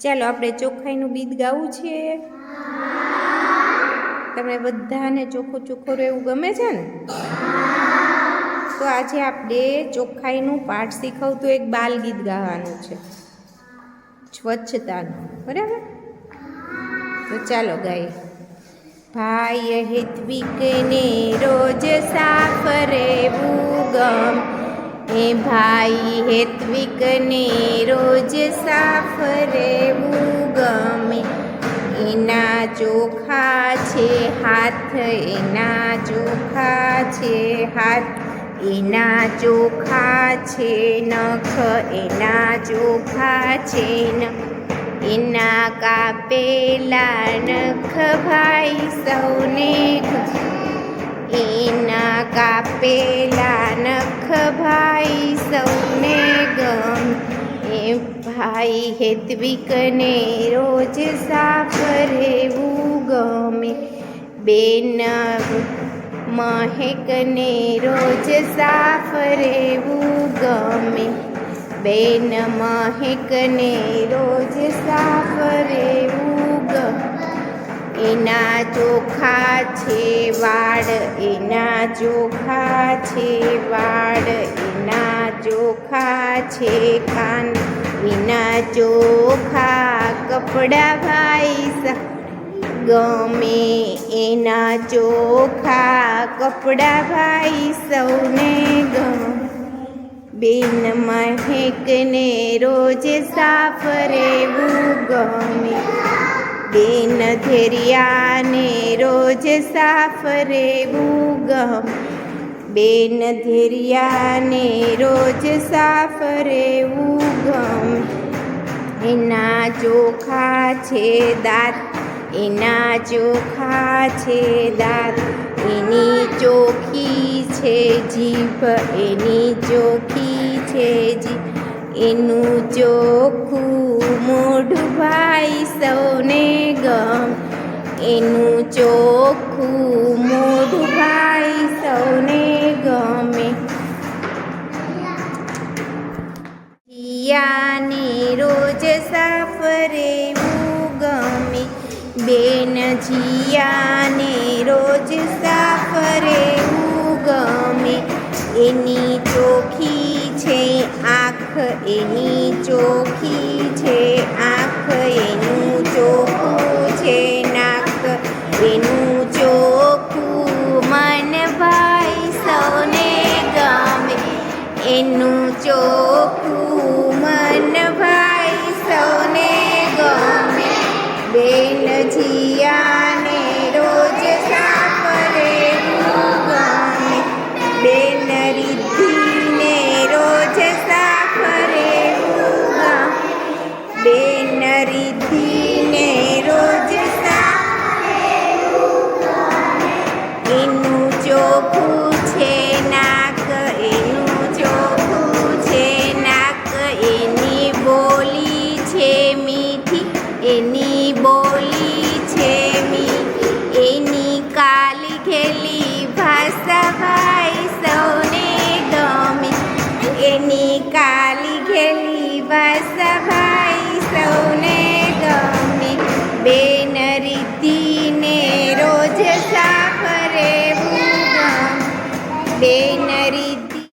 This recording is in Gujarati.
ચાલો આપણે ચોખ્ખાઈનું ગીત ગાવું છે. તમને બધાને ચોખ્ખું ચોખ્ખું રહેવું ગમે છે ને? તો આજે આપણે ચોખ્ખાઈનું પાઠ શીખવતું એક બાલ ગીત ગાવાનું છે, સ્વચ્છતાનું. બરાબર? તો ચાલો ગાઈએ. ભાઈ હેત્વિકને રોજ સાફ રહેવું ગમ, એ ભાઈ હેત્વિકને રોજ સાફ રહેવું ગમે. એના ચોખા છે હાથ, એના ચોખા છે હાથ, એના ચોખા છે નખ, એના ચોખા છે નખ. એના કાપેલા નખ ભાઈ સૌને ગમે, એના કાપેલા નખ ભાઈ સૌને ગમે. એ ભાઈ હેત્વિકને રોજ સાફ રહેવું ગમે. બેન મહેકને રોજ સાફ રહેવું ગમે. બેન મહેકને રોજ સાફ રહેવું ગમે. એના ચોખા છે વાળ, એના ચોખા છે વાળ, એના ચોખા છે કાન, એના ચોખા કપડા ભાઈ ગમે. એના ચોખા કપડા ભાઈ સૌને ગમે. બેન મહેકને રોજ સાફ રહેવું ગમે. બેન ધેરિયાને રોજ સાફ રહેવું ગમે. બેન ધેરિયાને રોજ સાફ રહેવું ગમે. એના ચોખા છે દાંત, એના ચોખા છે દાંત, એની ચોખી છે જીભ, એની ચોખી છે જીભ. એનું ચોખ્ખું મોઢું ભાઈ સૌને ગમે. એનું ચોખ્ખું મોઢું ભાઈ સૌને ગમે. જીયાને રોજ સાફ રહેવું ગમે. બેન જીયાને રોજ સાફ રહેવું ગમે. એની ચોખી છે આંખ, એની ચોખી છે આંખ, એનું ચોખ્ખું છે નાક, એનું ચોખ્ખું મન ભાઈ સૌને ગમે. એનું ચોખ્ખું મન ભાઈ સૌને ગમે. બેન જીયાને રોજ સાફ રહેવું ગમે. બેન રિદ્ધિને રોજ સાફ રહેવું ગમે. બેન રિદ્ધિને રોજ સાફ રહેવું ગમે. એનું ચોખ્ખું છે નાક, એનું ચોખ્ખું છે નાક, એની બોલી છે મીઠી, એની બોલી છે મીઠી. એની કાલી ઘેલી ભાષા ભાઈ સૌને ગમે. એની કાલી